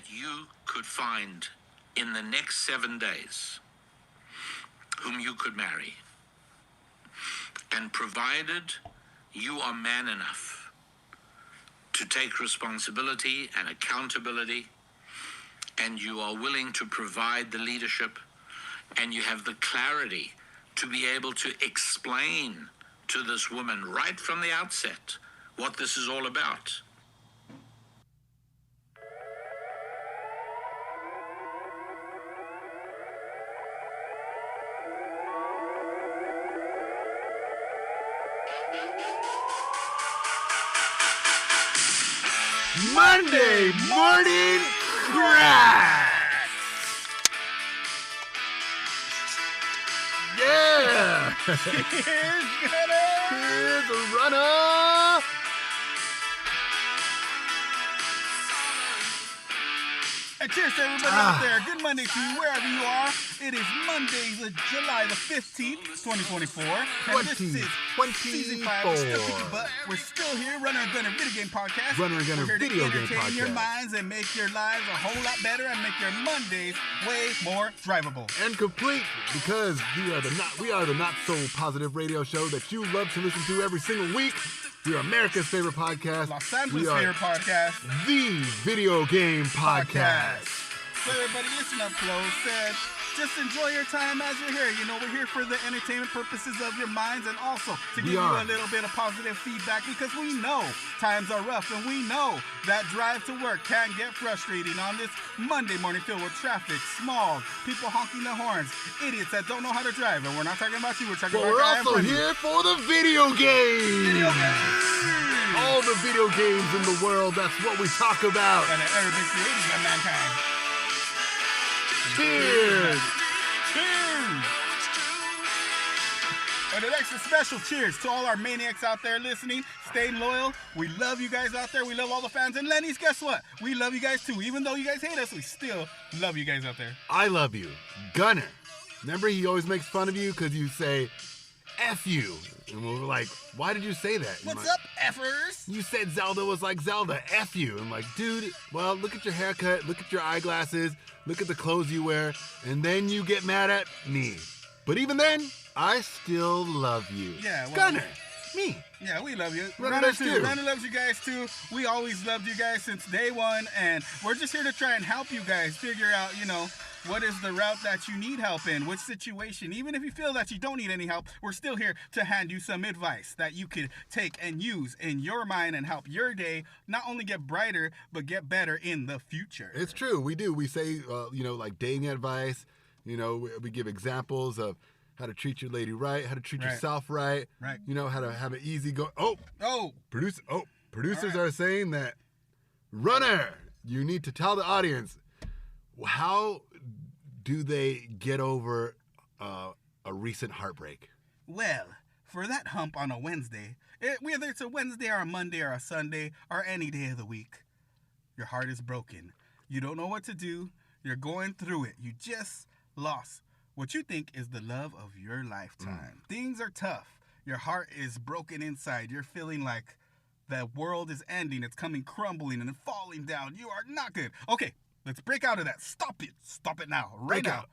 you could find in the next 7 days whom you could marry, and provided you are man enough to take responsibility and accountability, and you are willing to provide the leadership, and you have the clarity to be able to explain to this woman right from the outset what this is all about. Monday Morning Crack! Yeah! Here's a runner! And cheers to everybody out there. Good Monday to you, wherever you are. It is Monday, July the 15th, 2024. And this is Season 5. We're still kicking butt. We're still here, Runner and Gunner Video Game Podcast. Runner and Gunner We're here Video to Game entertain Podcast. your minds and make your lives a whole lot better and make your Mondays way more drivable. And complete, because we are the not so positive radio show that you love to listen to every single week. We are America's favorite podcast. Los Angeles' favorite podcast. The Video Game Podcast. So everybody listen up close. Just enjoy your time as you're here. You know, we're here for the entertainment purposes of your minds and also to give you a little bit of positive feedback, because we know times are rough and we know that drive to work can get frustrating on this Monday morning filled with traffic, smog, people honking their horns, idiots that don't know how to drive. And we're not talking about you, we're talking about we're also here for the video games. Video games. All the video games in the world, that's what we talk about. And ever been created by mankind. Cheers! Cheers! And an extra special cheers to all our maniacs out there listening, staying loyal. We love you guys out there. We love all the fans. And Lenny's, guess what? We love you guys too. Even though you guys hate us, we still love you guys out there. I love you. Gunner. Remember, he always makes fun of you because you say, F you. And we're like, why did you say that? And What's up, effers? You said Zelda was like Zelda. F you. I'm like, dude, well, look at your haircut. Look at your eyeglasses. Look at the clothes you wear. And then you get mad at me. But even then, I still love you. Yeah, well, Gunner. Me. Yeah, we love you. Runner does too. Runner loves you guys too. We always loved you guys since day one. And we're just here to try and help you guys figure out, you know, what is the route that you need help in? Which situation? Even if you feel that you don't need any help, we're still here to hand you some advice that you could take and use in your mind and help your day not only get brighter, but get better in the future. It's true. We do. We say, like dating advice. You know, we give examples of how to treat your lady right, how to treat yourself right. Right. You know, how to have an easy go. Producers are saying that, Runner, you need to tell the audience, how do they get over a recent heartbreak? Well, for that hump on a Wednesday, whether it's a Wednesday or a Monday or a Sunday or any day of the week, your heart is broken. You don't know what to do. You're going through it. You just lost what you think is the love of your lifetime. Things are tough. Your heart is broken inside. You're feeling like the world is ending. It's coming crumbling and falling down. You are not good. Okay. Let's break out of that. Stop it. Stop it now. Right now.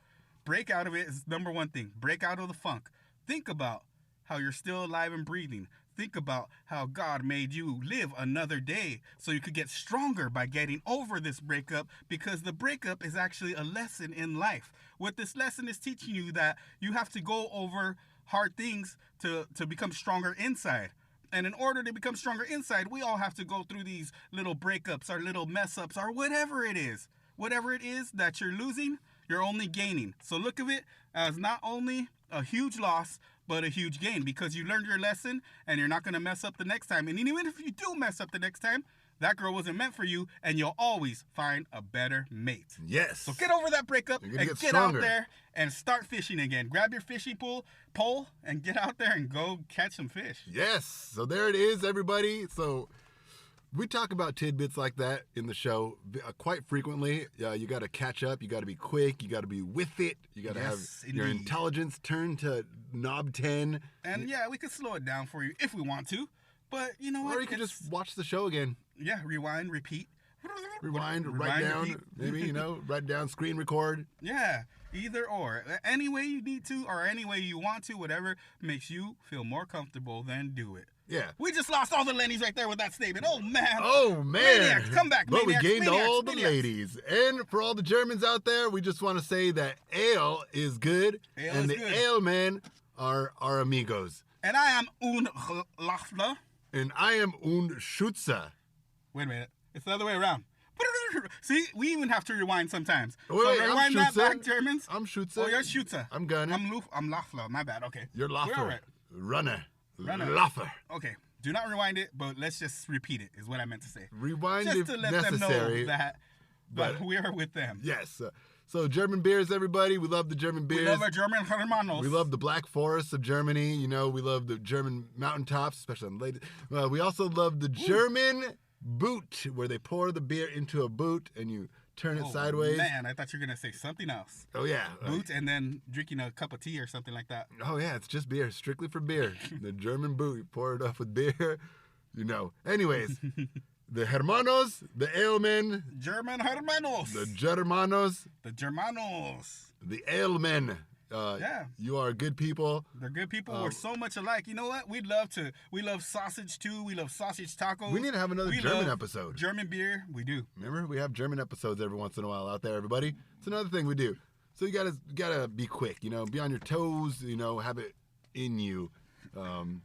Break out of it is number one thing. Break out of the funk. Think about how you're still alive and breathing. Think about how God made you live another day so you could get stronger by getting over this breakup, because the breakup is actually a lesson in life. What this lesson is teaching you, that you have to go over hard things to become stronger inside. And in order to become stronger inside, we all have to go through these little breakups or little mess ups or whatever it is. Whatever it is that you're losing, you're only gaining. So look at it as not only a huge loss, but a huge gain, because you learned your lesson and you're not going to mess up the next time. And even if you do mess up the next time, that girl wasn't meant for you, and you'll always find a better mate. Yes. So get over that breakup and get stronger. out there and start fishing again. Grab your fishing pole and get out there and go catch some fish. Yes. So there it is, everybody. So we talk about tidbits like that in the show quite frequently. You got to catch up. You got to be quick. You got to be with it. You got to have your intelligence turn to knob 10. And yeah, we could slow it down for you if we want to. But you know what? Or you could just watch the show again. Yeah, rewind, repeat. Rewind, write down, repeat. maybe, write down, screen record. Yeah, either or. Any way you need to or any way you want to, whatever makes you feel more comfortable, then do it. Yeah. We just lost all the Lennies right there with that statement. Oh, man. Oh, man. Maniacs, come back, but maniacs, we gained maniacs, all the maniacs. ladies. And for all the Germans out there, we just want to say that ale is good. Ale and is the good. ale men are our amigos. And I am un Lafler. And I am un Schutzer. Wait a minute. It's the other way around. See, we even have to rewind sometimes. Wait, so I'm rewind that Schutzer. back, Germans. I'm Schutzer. Oh, you're Schutzer. I'm Gunner. I'm Lafler. My bad. Okay. You're We're all Laffer. right. Runner. Runner. Laffer. Okay. Do not rewind it, but let's just repeat it, is what I meant to say. Rewind Just if to let necessary. them know that but- we are with them. Yes. So German beers, everybody. We love the German beers. We love our German hermanos. We love the Black Forests of Germany. We love the German mountaintops, especially on the ladies. We also love the German boot, where they pour the beer into a boot and you turn it sideways. Man, I thought you were going to say something else. Oh, yeah. Boot and then drinking a cup of tea or something like that. Oh, yeah. It's just beer, strictly for beer. The German boot, you pour it up with beer. Anyways, the hermanos, the alemen, German hermanos. the Germanos, The Germanos. the alemen. Yeah. You are good people. They're good people. We're so much alike. You know what? We love sausage too. We love sausage tacos. We need to have another We German love episode. German beer. We do. Remember, we have German episodes every once in a while out there, everybody. It's another thing we do. So you gotta be quick, be on your toes, have it in you.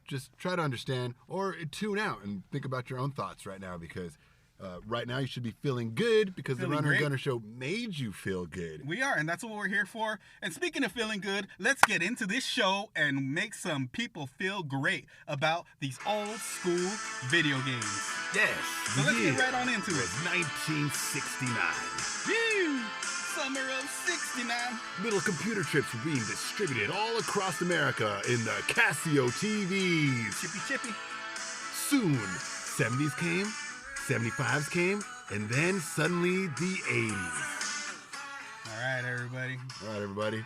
Just try to understand or tune out and think about your own thoughts right now, because right now you should be feeling good because the Runner and Gunner Show made you feel good. We are, and that's what we're here for. And speaking of feeling good, let's get into this show and make some people feel great about these old school video games. Yes. So let's get right on into it. 1969. Woo! Summer of 69. Little computer chips were being distributed all across America in the Casio TVs. Chippy chippy. Soon, 70s came, 75s came, and then suddenly the 80s. All right, everybody. All right, everybody.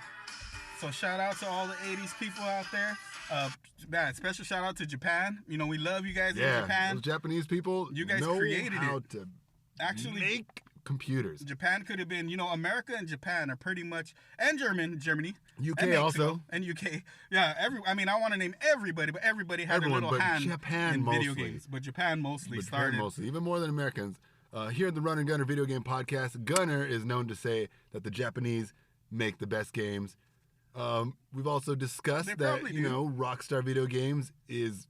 So shout out to all the 80s people out there. Special shout out to Japan. We love you guys in Japan. Those Japanese people You guys know created how it. to Actually, make computers. Japan could have been, America and Japan are pretty much, and Germany. UK and Mexico, also. And UK. Yeah, I want to name everybody, but everybody had Everyone, a little but hand Japan in video mostly. games. But Japan mostly But started. Japan mostly, even more than Americans. Here at the Run and Gunner Video Game Podcast, Gunner is known to say that the Japanese make the best games. We've also discussed They that, probably do. Rockstar Video Games is,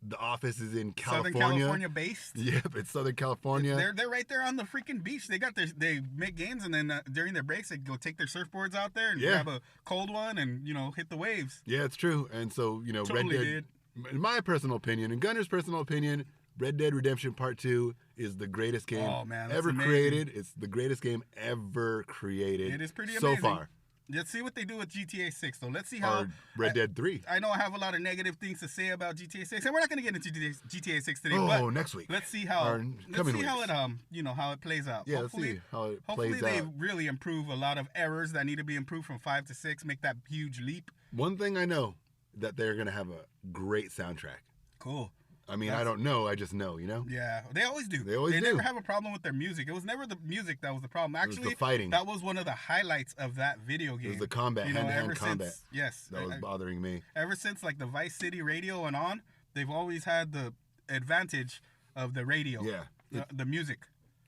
the office is in California. Southern California based. Yep, it's Southern California. They're right there on the freaking beach. They make games, and then during their breaks they go take their surfboards out there and grab a cold one and hit the waves. Yeah, it's true. And so, Totally Red Dead, in my personal opinion, and Gunner's personal opinion, Red Dead Redemption Part 2 is the greatest game ever amazing. created. It's the greatest game ever created. It is pretty so amazing. far. Let's see what they do with GTA 6, though. Let's see how. Or Red Dead 3. I know I have a lot of negative things to say about GTA 6, and we're not going to get into GTA 6 today. but Next week. Let's see how. Or coming how weeks. it how it plays out. Yeah, hopefully, let's see how it hopefully plays they out. really improve a lot of errors that need to be improved from 5 to 6. Make that huge leap. One thing I know, that they're going to have a great soundtrack. Cool. I mean, I don't know. I just know, Yeah, they always do. They always do. never have a problem with their music. It was never the music that was the problem. It was Actually, the fighting. that was one of the highlights of that video game. It was the combat, hand-to-hand ever combat. Since, yes. That was bothering me. Ever since like the Vice City radio and on, they've always had the advantage of the radio. Yeah. The music.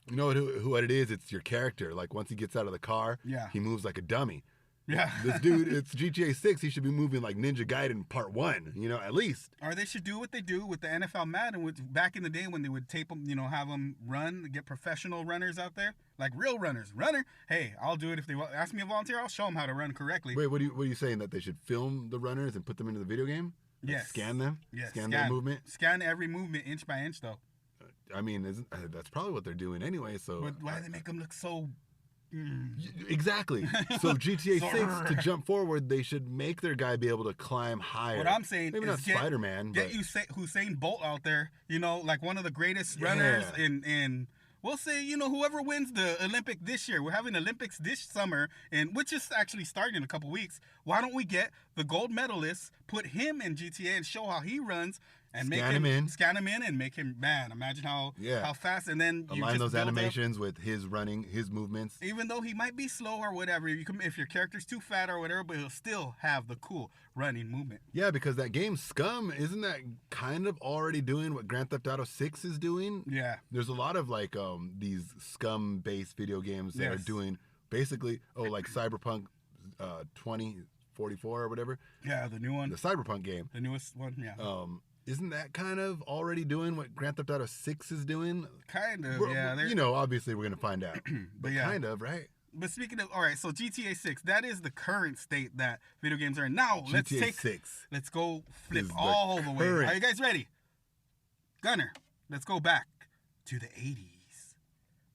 You know what it is? It's your character. Like, once he gets out of the car, Yeah. he moves like a dummy. Yeah. This dude, it's GTA 6. He should be moving like Ninja Gaiden Part 1, at least. Or they should do what they do with the NFL Madden, which back in the day when they would tape them, have them run, get professional runners out there, like real runners. Runner, hey, I'll do it if they ask me to volunteer. I'll show them how to run correctly. Wait, what are you saying? That they should film the runners and put them into the video game? Like, Yes. scan them? Yes. Scan their movement? Scan every movement inch by inch, though. I mean, that's probably what they're doing anyway, so... But why do they make them look so... Exactly. So GTA 6, Sorry. to jump forward, they should make their guy be able to climb higher. What I'm saying Maybe is not Spider-Man, get but... Usain Bolt out there, like one of the greatest runners in we'll say, whoever wins the Olympic this year. We're having Olympics this summer, and which is actually starting in a couple weeks. Why don't we get the gold medalist, put him in GTA and show how he runs, and scan him in, and make him, man, imagine how fast, and then you align just those animations with his running, his movements. Even though he might be slow or whatever, if your character's too fat or whatever, but he'll still have the cool running movement. Yeah, because that game Scum, isn't that kind of already doing what Grand Theft Auto 6 is doing? Yeah. There's a lot of like these Scum-based video games that are doing basically, like Cyberpunk 2044 or whatever. Yeah, the new one. The Cyberpunk game. The newest one, yeah. Isn't that kind of already doing what Grand Theft Auto 6 is doing? Kind of, yeah. You know, obviously we're going to find out. But kind of, right? But speaking of, all right, so GTA 6, that is the current state that video games are in. Now, let's go flip all the way. Are you guys ready? Gunner, let's go back to the 80s.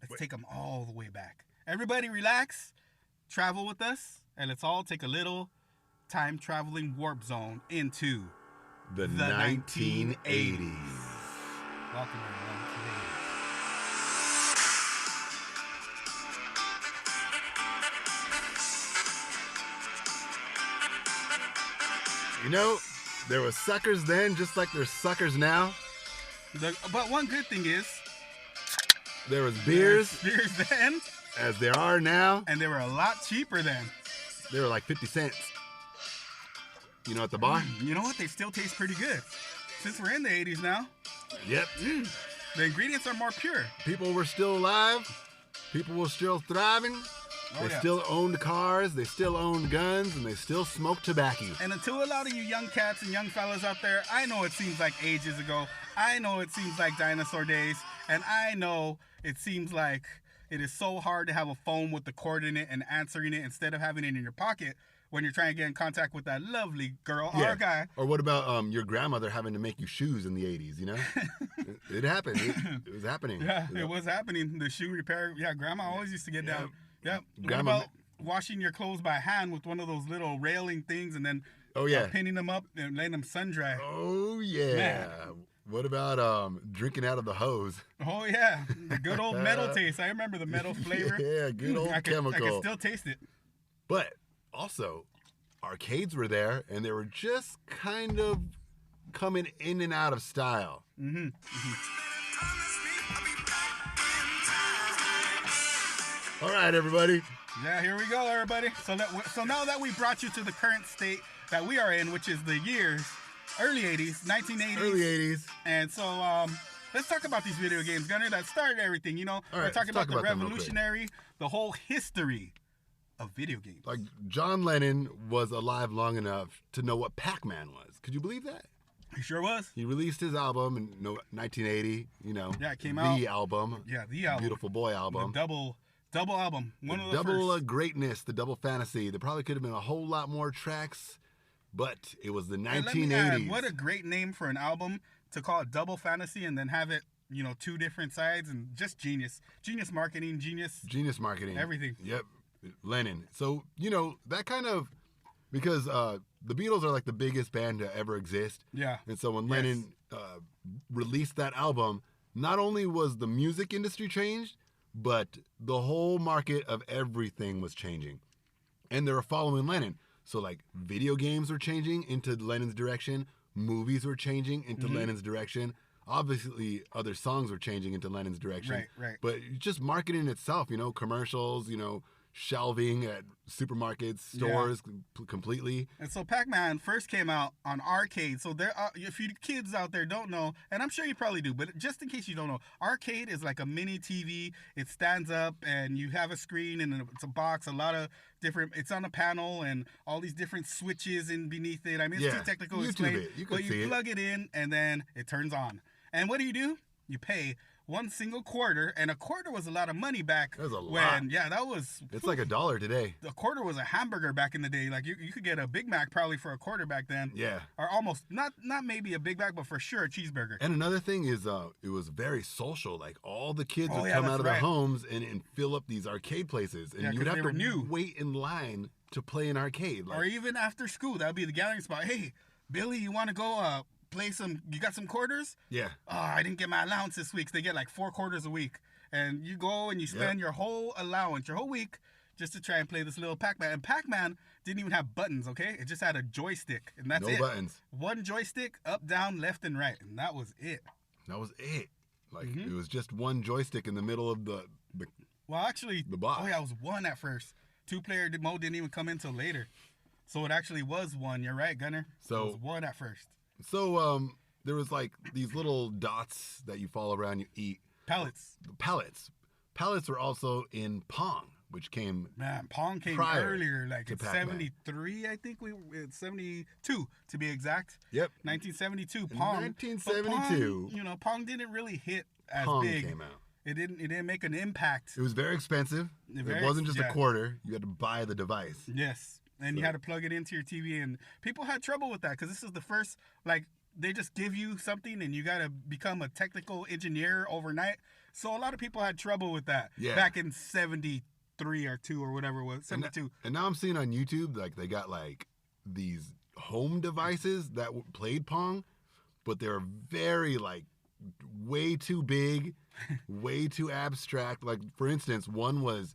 Let's take them all the way back. Everybody relax, travel with us, and let's all take a little time-traveling warp zone into the 1980s. Welcome, everyone, to the 80s. You know, there were suckers then, just like there's suckers now. But one good thing is, there was beers then, as there are now, and they were a lot cheaper then. They were like 50 cents. You know, at the bar. You know what? They still taste pretty good. Since we're in the 80s now. Yep. The ingredients are more pure. People were still alive. People were still thriving. They still owned cars, they still owned guns, and they still smoked tobacco. And to a lot of you young cats and young fellas out there, I know it seems like ages ago. I know it seems like dinosaur days. And I know it seems like it is so hard to have a phone with the cord in it and answering it instead of having it in your pocket when you're trying to get in contact with that lovely girl or guy. Or what about your grandmother having to make you shoes in the 80s, you know? It happened. It was happening. Yeah, it was happening. The shoe repair. Yeah, grandma always used to get down. Yep. Grandma, what about washing your clothes by hand with one of those little railing things and then pinning them up and letting them sun dry? Oh, yeah. Man. What about drinking out of the hose? Oh, yeah. The good old metal taste. I remember the metal flavor. Yeah, good old chemical. I can still taste it. But also, arcades were there, and they were just kind of coming in and out of style. Mm-hmm. All right, everybody. Yeah, here we go, everybody. So now that we brought you to the current state that we are in, which is the years, early 80s, 1980s. Early 80s. And so let's talk about these video games, Gunner, that started everything, you know? All right, we're talking about the revolutionary, the whole history of video games. Like, John Lennon was alive long enough to know what Pacman was. Could you believe that? He sure was. He released his album in 1980, you know. Yeah, it came out. The album. Yeah, the album. Beautiful Boy album. The double album. One of the double first. Greatness, the double fantasy. There probably could have been a whole lot more tracks, but it was the 1980s. Let me add, what a great name for an album to call it Double Fantasy and then have it, you know, two different sides, and just genius. Genius marketing, Genius marketing. Everything. Yep. Lennon. So, you know, that kind of, because the Beatles are like the biggest band to ever exist. Yeah. And so when Lennon released that album, not only was the music industry changed, but the whole market of everything was changing. And they were following Lennon. So like video games were changing into Lennon's direction. Movies were changing into Lennon's direction. Obviously, other songs were changing into Lennon's direction. Right. But just marketing itself, you know, commercials, you know, shelving at supermarkets, stores, completely. And so Pac-Man first came out on arcade. So there are, if you kids out there don't know, and I'm sure you probably do, but just in case you don't know, arcade is like a mini TV. It stands up and you have a screen and it's a box, a lot of different, it's on a panel and all these different switches in beneath it. I mean, it's too technical to explain, but you plug it in and then it turns on. And what do? You pay one single quarter, and a quarter was a lot of money back. That was a lot. Yeah, that was... It's like $1 today. A quarter was a hamburger back in the day. Like, you could get a Big Mac probably for a quarter back then. Yeah. Or almost, not maybe a Big Mac, but for sure a cheeseburger. And another thing is, it was very social. Like, all the kids would come out of their homes and fill up these arcade places. And you would have to wait in line to play an arcade. Like, or even after school, that would be the gathering spot. Hey, Billy, you want to go... play some, you got some quarters? Yeah. Oh, I didn't get my allowance this week. So they get like 4 quarters a week. And you go and you spend your whole allowance, your whole week, just to try and play this little Pac-Man. And Pac-Man didn't even have buttons, okay? It just had a joystick, and that's it. No buttons. One joystick, up, down, left, and right, and that was it. That was it. Like, it was just one joystick in the middle of the Well, actually, the box. Oh yeah, it was one at first. 2-player mode didn't even come in until later. So it actually was one. You're right, Gunner. So, it was one at first. So, there was like these little dots that you follow around, you eat. Pellets. Pellets were also in Pong, which came Pong came earlier, like in 73, I think 72 to be exact. Yep. 1972, Pong. 1972. Pong, Pong didn't really hit as Pong big. came out. It didn't make an impact. It was very expensive. It wasn't just a quarter. You had to buy the device. Yes. And you had to plug it into your TV, and people had trouble with that because this is the first, like, they just give you something and you got to become a technical engineer overnight. So a lot of people had trouble with that back in 73 or 2 or whatever it was, 72. And now I'm seeing on YouTube, like, they got, like, these home devices that played Pong, but they're very, like, way too big, way too abstract. Like, for instance, one was,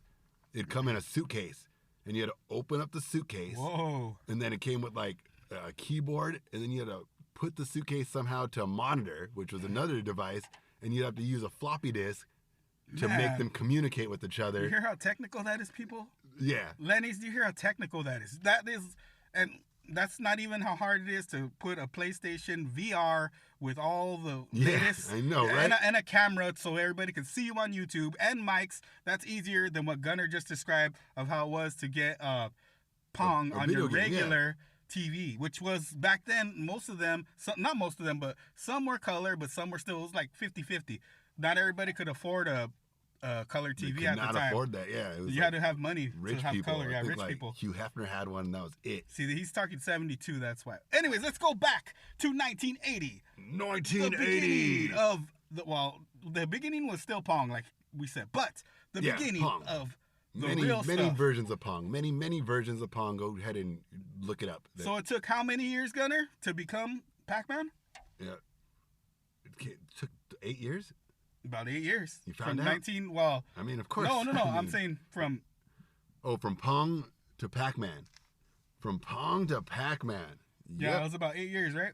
it'd come in a suitcase, and you had to open up the suitcase. Whoa. And then it came with, like, a keyboard, and then you had to put the suitcase somehow to a monitor, which was another device, and you'd have to use a floppy disk to make them communicate with each other. You hear how technical that is, people? Yeah. Lenny's, do you hear how technical that is? That is, and that's not even how hard it is to put a PlayStation VR with all the latest. I know, right? And a camera so everybody can see you on YouTube, and mics. That's easier than what Gunner just described of how it was to get Pong on your regular TV, which was back then, most of them, not most of them, but some were color, but some were still, it was like 50-50. Not everybody could afford a color TV at the time. Could not afford that, yeah. It was you had to have money rich to have people. color. Yeah, rich like people. Hugh Hefner had one, and that was it. See, he's talking 72, that's why. Anyways, let's go back to 1980. 1980! The beginning was still Pong, like we said, but the beginning Pong. of many versions of Pong. Many versions of Pong. Go ahead and look it up. So it took how many years, Gunner, to become Pac-Man? Yeah. It took 8 years? About 8 years. You found out? 19, well... I mean, of course. No. I'm saying from... Oh, from Pong to Pac-Man. From Pong to Pac-Man. Yeah, it was about 8 years, right?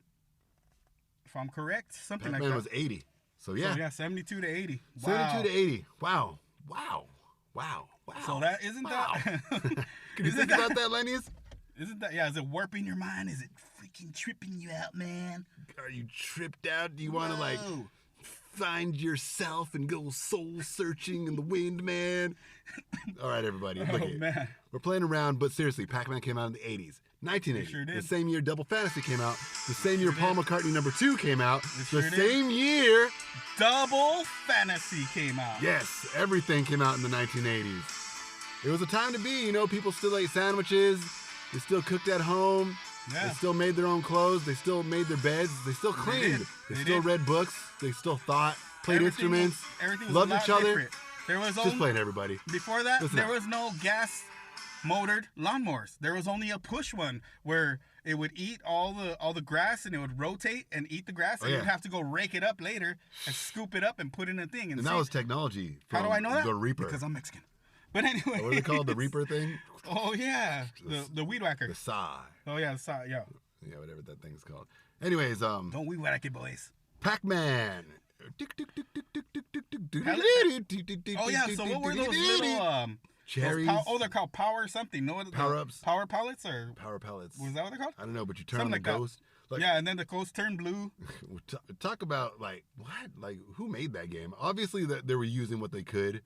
If I'm correct. Something like that. Pac-Man was 80. So, yeah. So, yeah, 72 to 80. Wow. 72 to 80. Wow. So that isn't that... Can you think about that, Lenny's? Isn't that... Yeah, is it warping your mind? Is it freaking tripping you out, man? Are you tripped out? Do you want to, like... find yourself and go soul searching in the wind, man. All right, everybody. Look at man. We're playing around, but seriously, Pac-Man came out in the 80s. 1980. Sure did. The same year Double Fantasy came out. The same year Paul McCartney #2 came out. Sure the same year Double Fantasy came out. Yes, everything came out in the 1980s. It was a time to be, you know, people still ate sandwiches. They still cooked at home. Yeah. They still made their own clothes. They still made their beds. They still cleaned. They still read books. They still thought, played instruments, loved each other. Different. There was just playing everybody. Before that, there was no gas-motored lawnmowers. There was only a push one where it would eat all the grass and it would rotate and eat the grass, and you'd have to go rake it up later and scoop it up and put it in a thing. And that was technology. How do I know that? The Reaper. Because I'm Mexican. But anyway. What are they called? The Reaper thing? Oh, yeah. The weed whacker. The saw. Oh, yeah, the saw, yeah. Yeah, whatever that thing's called. Anyways, don't weed whack it, boys. Pac-Man. Oh, yeah, so what were those little, cherries? They're called power something. No, Power-ups. Power pellets or? Power pellets. Was that what they're called? I don't know, but you turn on the ghost. Like, yeah, and then the ghost turned blue. Talk about, like, what? Like, who made that game? Obviously, they were using what they could.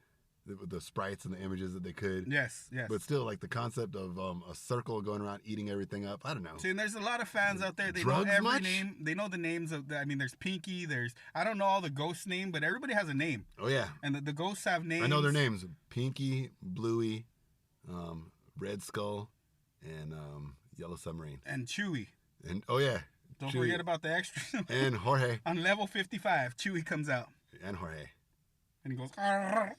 The sprites and the images that they could. Yes. But still, like, the concept of a circle going around eating everything up. I don't know. See, and there's a lot of fans out there. They know every name. They know the names of, there's Pinky. I don't know all the ghosts' name, but everybody has a name. Oh, yeah. And the ghosts have names. I know their names. Pinky, Bluey, Red Skull, and Yellow Submarine. And Chewy. And, oh, yeah. Don't forget about the extra. And Jorge. On level 55, Chewy comes out. And Jorge. And he goes,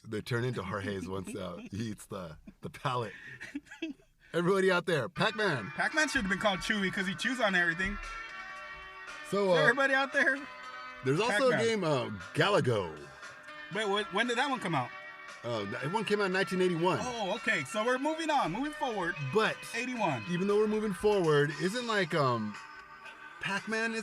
they turn into Jorge's once he eats the pallet. Everybody out there, Pac-Man. Pac-Man should have been called Chewy because he chews on everything. So everybody out there, there's also a game, Galago. Wait, when did that one come out? One came out in 1981. Oh, okay. So we're moving forward. But 81. even though we're moving forward, isn't like Pac-Man?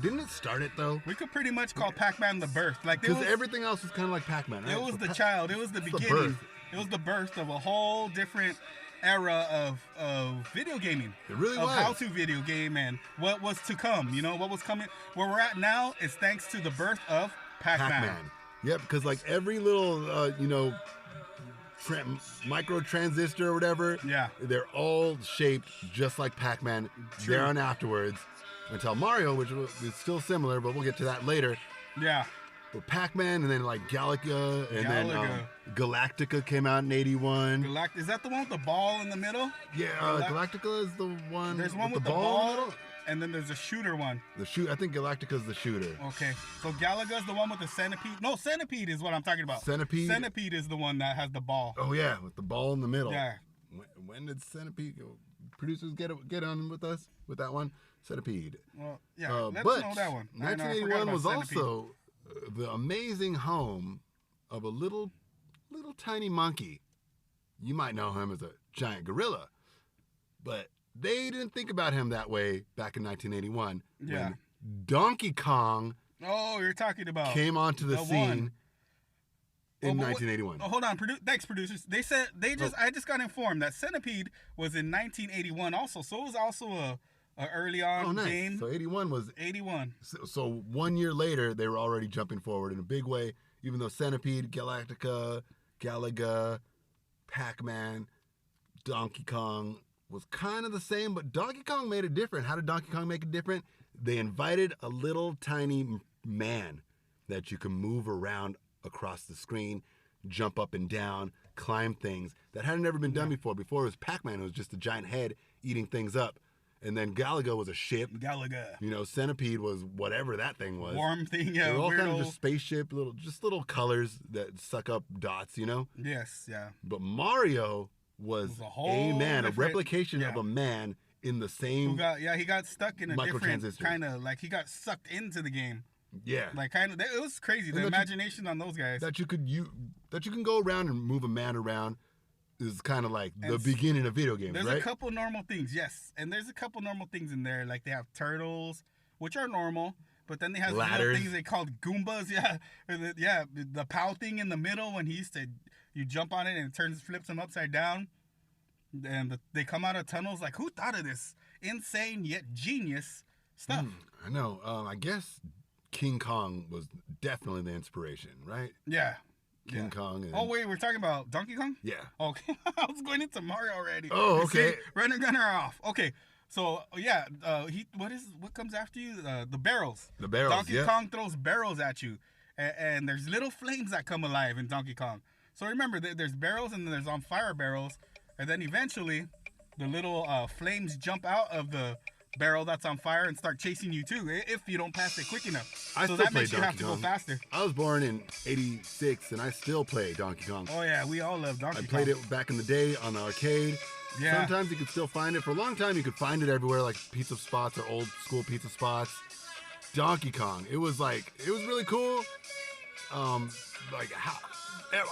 Didn't it start it though? We could pretty much call Pac-Man the birth. Like Because everything else was kind of like Pac-Man. Right? It was the child. It was the beginning. birth. It was the birth of a whole different era of video gaming. It really of was. how to video game and what was to come. You know, what was coming. Where we're at now is thanks to the birth of Pac-Man. Yep, because like every little, micro transistor or whatever, Yeah. they're all shaped just like Pac-Man. True. There on afterwards. Until Mario, which is still similar, but we'll get to that later. Yeah. But Pac-Man, and then like Galaga, and then Galactica came out in 81. Is that the one with the ball in the middle? Yeah, Galactica is the one. There's one with with the ball, in the middle. and then there's a shooter one. I think Galactica's the shooter. Okay, so Galaga's the one with the centipede. No, centipede is what I'm talking about. Centipede? Centipede is the one that has the ball. Oh yeah, with the ball in the middle. Yeah. When did Centipede go? Producers get on with us with that one? Centipede. Well, yeah, let's but know that one. 1981 was also the amazing home of a little tiny monkey. You might know him as a giant gorilla, but they didn't think about him that way back in 1981 when Donkey Kong you're talking about came onto the scene one. in 1981. Hold on, thanks producers. They said I just got informed that Centipede was in 1981 also, so it was also a early on game. So 81 was 81. So 1 year later, they were already jumping forward in a big way. Even though Centipede, Galactica, Galaga, Pac-Man, Donkey Kong was kind of the same, but Donkey Kong made it different. How did Donkey Kong make it different? They invited a little tiny man that you can move around across the screen, jump up and down, climb things that hadn't never been done before. Before it was Pac-Man, it was just a giant head eating things up. And then Galaga was a ship. Galaga. Centipede was whatever that thing was. Worm thing, yeah. They're all kind of just spaceship, little colors that suck up dots, Yes, yeah. But Mario was a man, a replication of a man in the same. He got stuck in a different kind of like he got sucked into the game. Yeah. Like kind of, it was crazy. The imagination on those guys. That you can go around and move a man around. Is kind of like the beginning of video games, there's right? There's a couple normal things, yes. And there's a couple normal things in there. Like they have turtles, which are normal. But then they have little things they called Goombas, yeah. The POW thing in the middle when you jump on it and it flips them upside down. And they come out of tunnels. Like, who thought of this insane yet genius stuff? I know. I guess King Kong was definitely the inspiration, right? Yeah. King Kong. And... Oh, wait, we're talking about Donkey Kong? Yeah. Okay. I was going into Mario already. Oh, okay. Runner Gunner off. Okay. So, what comes after you? The barrels. The barrels, Donkey Kong throws barrels at you. And there's little flames that come alive in Donkey Kong. So remember, there's barrels and then there's on fire barrels. And then eventually, the little flames jump out of the barrel that's on fire and start chasing you too if you don't pass it quick enough. So that makes you have to go faster. I was born in '86 and I still play Donkey Kong. Oh yeah, we all love Donkey Kong. I played it back in the day on the arcade. Yeah. Sometimes you could still find it. For a long time you could find it everywhere, like pizza spots or old school pizza spots. Donkey Kong. It was really cool.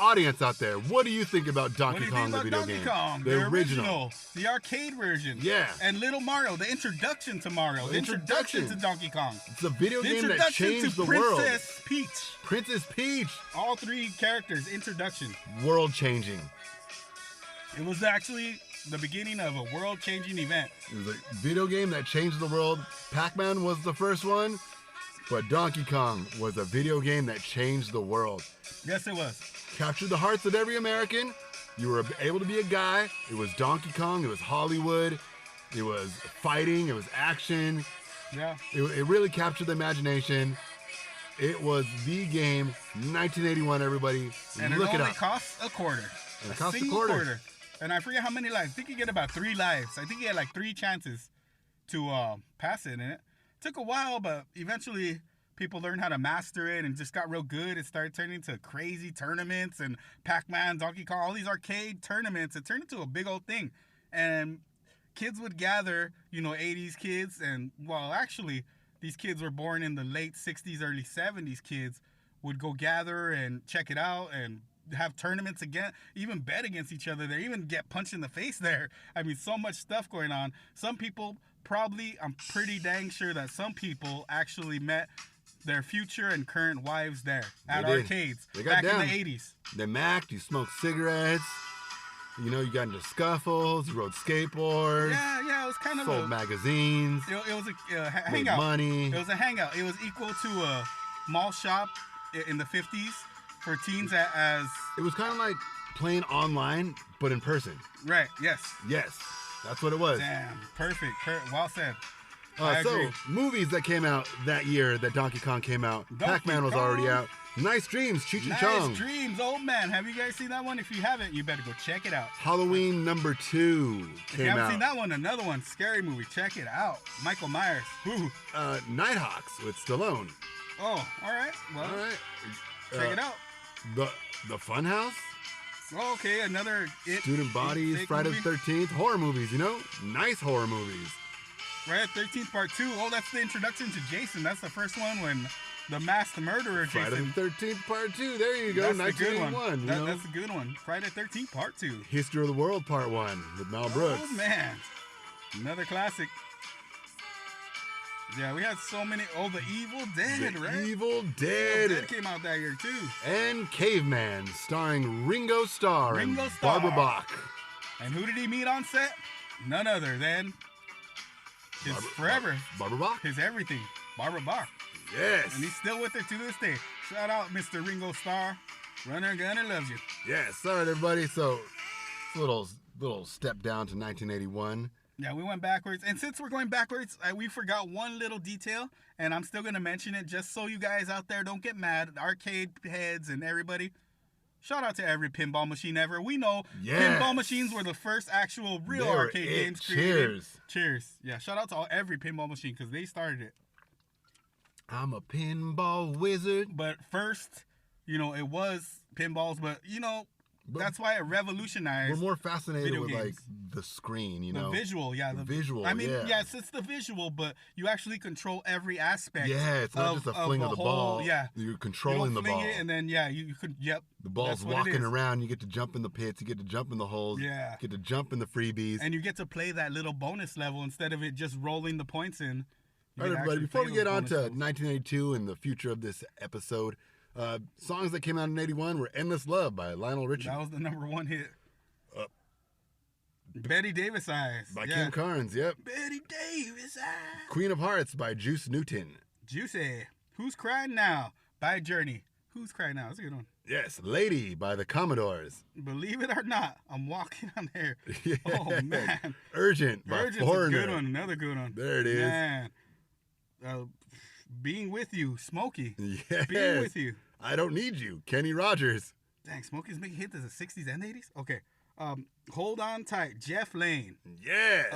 Audience out there, what do you think about Donkey Kong, the video game? The original, the arcade version. Yeah. And Little Mario, the introduction to Mario, the introduction to Donkey Kong. It's a video game that changed the world. Princess Peach. All three characters, introduction. World changing. It was actually the beginning of a world changing event. It was a video game that changed the world. Pac-Man was the first one, but Donkey Kong was a video game that changed the world. Yes, it was. Captured the hearts of every American. You were able to be a guy. It was Donkey Kong. It was Hollywood. It was fighting. It was action. Yeah. It really captured the imagination. It was the game. 1981, everybody. And look it it only up. costs a quarter. And it costs a quarter. And I forget how many lives. I think you get about 3 lives. I think you had like 3 chances to pass it. And it took a while, but eventually people learned how to master it and just got real good. It started turning into crazy tournaments and Pac-Man, Donkey Kong, all these arcade tournaments. It turned into a big old thing. And kids would gather, 80s kids. And, well, actually, these kids were born in the late 60s, early 70s kids would go gather and check it out and have tournaments again, even bet against each other there, even get punched in the face there. I mean, so much stuff going on. Some people probably, I'm pretty dang sure that some people actually met their future and current wives there at arcades back in the 80s. They macked, you smoked cigarettes, you know, you got into scuffles, you rode skateboards. Yeah, it was kind of sold magazines. It was a hangout. Made money. It was a hangout. It was equal to a mall shop in the 50s for teens as... It was kind of like playing online, but in person. Right, yes. Yes, that's what it was. Damn, perfect. Well said. So, movies that came out that year that Donkey Kong came out. Pac-Man was already out. Nice Dreams, Cheech and Chong. Nice Dreams, old man. Have you guys seen that one? If you haven't, you better go check it out. Halloween #2 came out. If you haven't seen that one, another one, scary movie. Check it out. Michael Myers. Ooh. Nighthawks with Stallone. Oh, all right. Well, all right. Check it out. The Funhouse. Oh, okay, another Student Bodies, Friday the 13th, horror movies. You know, nice horror movies. Friday the 13th Part 2. Oh, that's the introduction to Jason. That's the first one when the masked murderer Jason. Friday the 13th Part 2. There you go. That's 1981. That's a good one. Friday the 13th Part 2. History of the World Part 1 with Mel Brooks. Oh, man. Another classic. Yeah, we had so many. Oh, The Evil Dead, right? Evil Dead. Evil Dead came out that year, too. And Caveman, starring Ringo Starr and Barbara Bach. And who did he meet on set? None other than his forever. Barbara Bach? His everything. Barbara Bach. Yes. And he's still with her to this day. Shout out, Mr. Ringo Starr. Runner Gunner loves you. Yes. All right, everybody. So, little step down to 1981. Yeah, we went backwards. And since we're going backwards, we forgot one little detail, and I'm still going to mention it just so you guys out there don't get mad. Arcade heads and everybody. Shout out to every pinball machine ever. We know pinball machines were the first actual real arcade games created. Cheers. Yeah, shout out to every pinball machine because they started it. I'm a pinball wizard. But first, you know, it was pinballs, but, you know, that's why it revolutionized. We're more fascinated with like the screen, you know. The visual, yeah. The visual, I mean, yes, it's the visual, but you actually control every aspect. Yeah, it's not just a fling of the ball. Yeah, you're controlling the ball. It and then you could. Yep. The ball's walking around. You get to jump in the pits. You get to jump in the holes. Yeah. You get to jump in the freebies. And you get to play that little bonus level instead of it just rolling the points in. All right, everybody. Before we get on to 1982 and the future of this episode. Songs that came out in 81 were Endless Love by Lionel Richie. That was the #1 hit. Betty Davis Eyes. By Kim Carnes, yep. Betty Davis Eyes. Queen of Hearts by Juice Newton. Juicy. Who's Crying Now by Journey. Who's Crying Now? That's a good one. Yes, Lady by the Commodores. Believe it or not, I'm walking on there. Yeah. Oh, man. Urgent by Foreigner. A good one. Another good one. There it is. Man. Being With You, Smokey. Yes. Being With You. I Don't Need You, Kenny Rogers. Dang, Smokey's making hits in the 60s and 80s? Okay. Hold On Tight, Jeff Lane. Yes.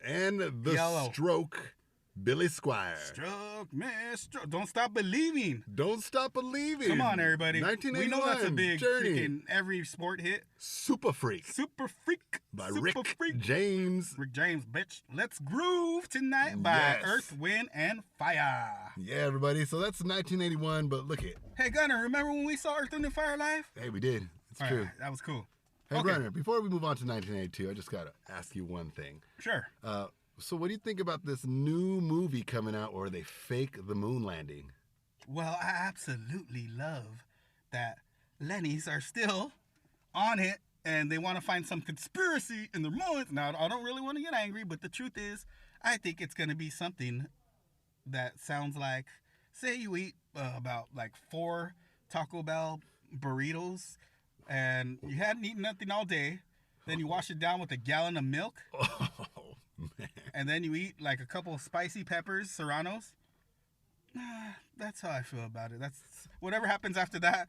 And The Yellow. Stroke, Billy Squire. Stroke, man, stroke. Don't Stop Believing. Don't Stop Believing. Come on, everybody. 1981. We know that's a big Journey. freaking every sport hit. Super Freak. Super Freak. By Super Rick Freak. James. Rick James, bitch. Let's Groove Tonight by Earth, Wind, and Fire. Yeah, everybody. So that's 1981, but look it. Hey, Gunner, remember when we saw Earth, Wind, and Fire live? Hey, we did. It's All true. Right, that was cool. Hey, Gunner, before we move on to 1982, I just got to ask you one thing. Sure. So what do you think about this new movie coming out where they fake the moon landing? Well, I absolutely love that Lennies are still on it and they want to find some conspiracy in their minds. Now, I don't really want to get angry, but the truth is, I think it's going to be something that sounds like, say you eat about like 4 Taco Bell burritos and you hadn't eaten nothing all day. Then you wash it down with a gallon of milk. Oh, man. And then you eat like a couple of spicy peppers, serranos. That's how I feel about it. That's whatever happens after that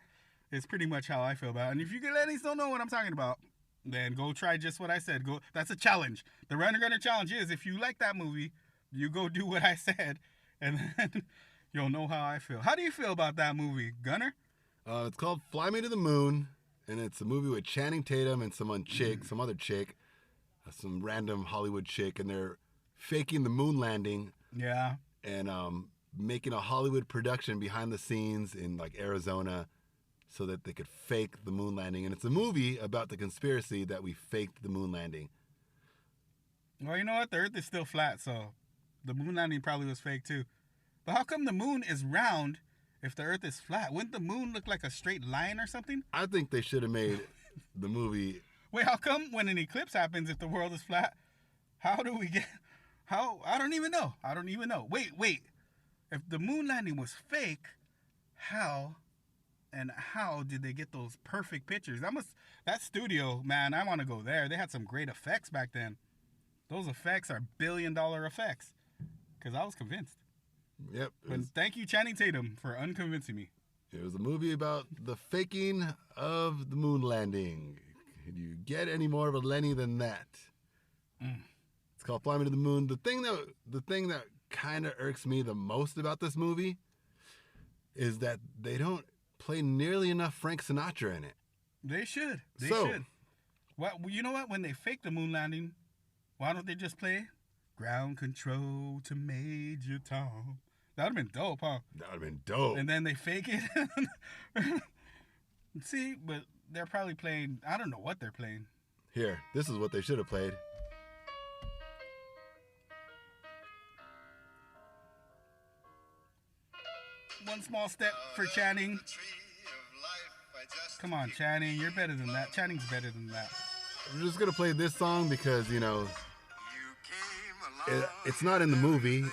is pretty much how I feel about it. And if you ladies don't know what I'm talking about, then go try just what I said. Go. That's a challenge. The Runner Gunner challenge is if you like that movie, you go do what I said, and then you'll know how I feel. How do you feel about that movie, Gunner? It's called Fly Me to the Moon, and it's a movie with Channing Tatum and some other chick, some random Hollywood chick, and they're faking the moon landing. Yeah. And making a Hollywood production behind the scenes in like Arizona so that they could fake the moon landing. And it's a movie about the conspiracy that we faked the moon landing. Well, you know what? The Earth is still flat, so the moon landing probably was fake too. But how come the moon is round if the Earth is flat? Wouldn't the moon look like a straight line or something? I think they should have made the movie. Wait, how come when an eclipse happens if the world is flat? How do we get... How? I don't even know. Wait. If the moon landing was fake, how did they get those perfect pictures? That studio, man, I want to go there. They had some great effects back then. Those effects are billion-dollar effects. Because I was convinced. Yep. But thank you, Channing Tatum, for unconvincing me. It was a movie about the faking of the moon landing. Can you get any more of a Lenny than that? It's called Fly Me to the Moon. The thing that kind of irks me the most about this movie is that they don't play nearly enough Frank Sinatra in it. They should. They should. Well, you know what? When they fake the moon landing, why don't they just play Ground Control to Major Tom? That would have been dope, huh? That would have been dope. And then they fake it. See, but they're probably playing, I don't know what they're playing. Here, this is what they should have played. One small step for Channing. Come on, Channing, you're better than that. Channing's better than that. We're just going to play this song because, you know, it's not in the movie,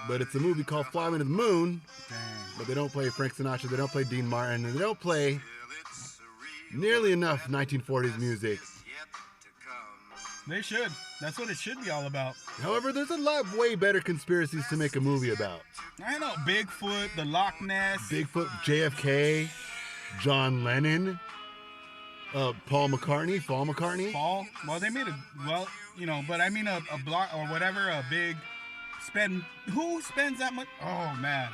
but it's a movie called Fly Me to the Moon. Dang. But they don't play Frank Sinatra, they don't play Dean Martin, and they don't play nearly enough 1940s music. They should. That's what it should be all about. However, there's a lot way better conspiracies to make a movie about. I know. Bigfoot, the Loch Ness. Bigfoot, JFK, John Lennon, Paul McCartney. Paul? Well, they made but I mean a block or whatever, a big spend. Who spends that much? Oh, man.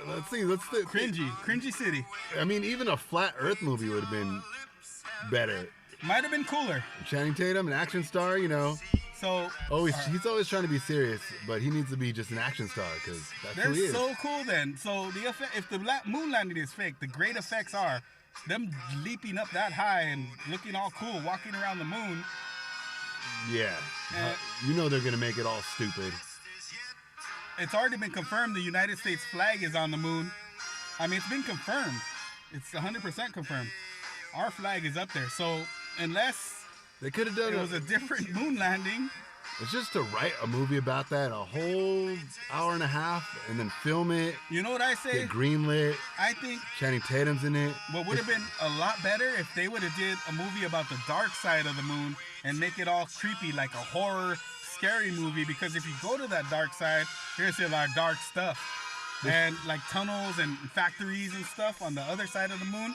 Let's see. Cringy city. I mean, even a Flat Earth movie would have been better. Might have been cooler. Channing Tatum, an action star, you know. So he's always trying to be serious, but he needs to be just an action star because that's who he is. They're so cool then. So the effect, if the moon landing is fake, the great effects are them leaping up that high and looking all cool, walking around the moon. Yeah. You know they're going to make it all stupid. It's already been confirmed the United States flag is on the moon. I mean, it's been confirmed. It's 100% confirmed. Our flag is up there. So unless they could have done it was a different moon landing. It's just to write a movie about that, a whole hour and a half, and then film it. You know what I say? Get greenlit. I think Channing Tatum's in it. What would have been a lot better if they would have did a movie about the dark side of the moon and make it all creepy, like a horror, scary movie. Because if you go to that dark side, you're gonna see a lot of dark stuff, and like tunnels and factories and stuff on the other side of the moon.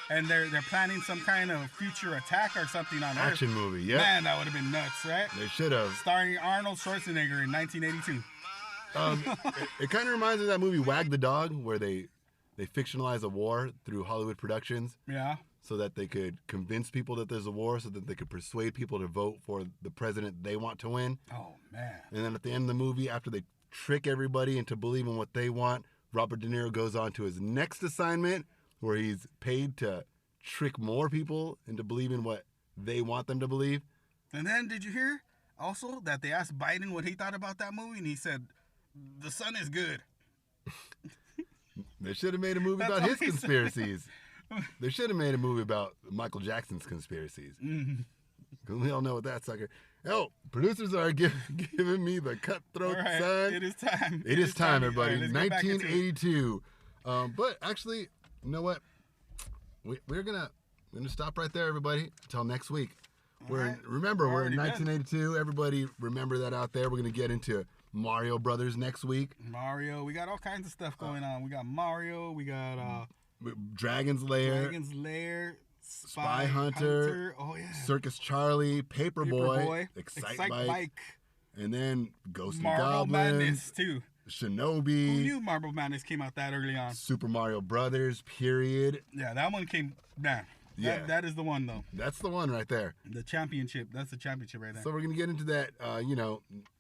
And they're planning some kind of future attack or something on Earth. Action movie, yeah. Man, that would have been nuts, right? They should have. Starring Arnold Schwarzenegger in 1982. It kind of reminds me of that movie Wag the Dog, where they fictionalize a war through Hollywood productions. Yeah. So that they could convince people that there's a war, so that they could persuade people to vote for the president they want to win. Oh, man. And then at the end of the movie, after they trick everybody into believing what they want, Robert De Niro goes on to his next assignment, where he's paid to trick more people into believing what they want them to believe. And then did you hear also that they asked Biden what he thought about that movie, and he said, "The sun is good." They should have made a movie about his conspiracies. They should have made a movie about Michael Jackson's conspiracies. Because we all know what that sucker. Oh, producers are giving me the cutthroat sign. It is time. It is time, everybody. Right, 1982. But actually, you know what? We're gonna stop right there, everybody. Until next week. We're in 1982. Everybody remember that out there. We're gonna get into Mario Brothers next week. Mario, we got all kinds of stuff going on. We got Mario. We got Dragon's Lair. Spy Hunter. Oh yeah. Circus Charlie. Paperboy. Excite Bike. And then Ghost and Goblins. Marble Madness too. Shinobi. Who knew Marble Madness came out that early on? Super Mario Brothers, period. Yeah, that one came, man. Yeah. That is the one, though. That's the one right there. The championship. That's the championship right there. So we're going to get into that,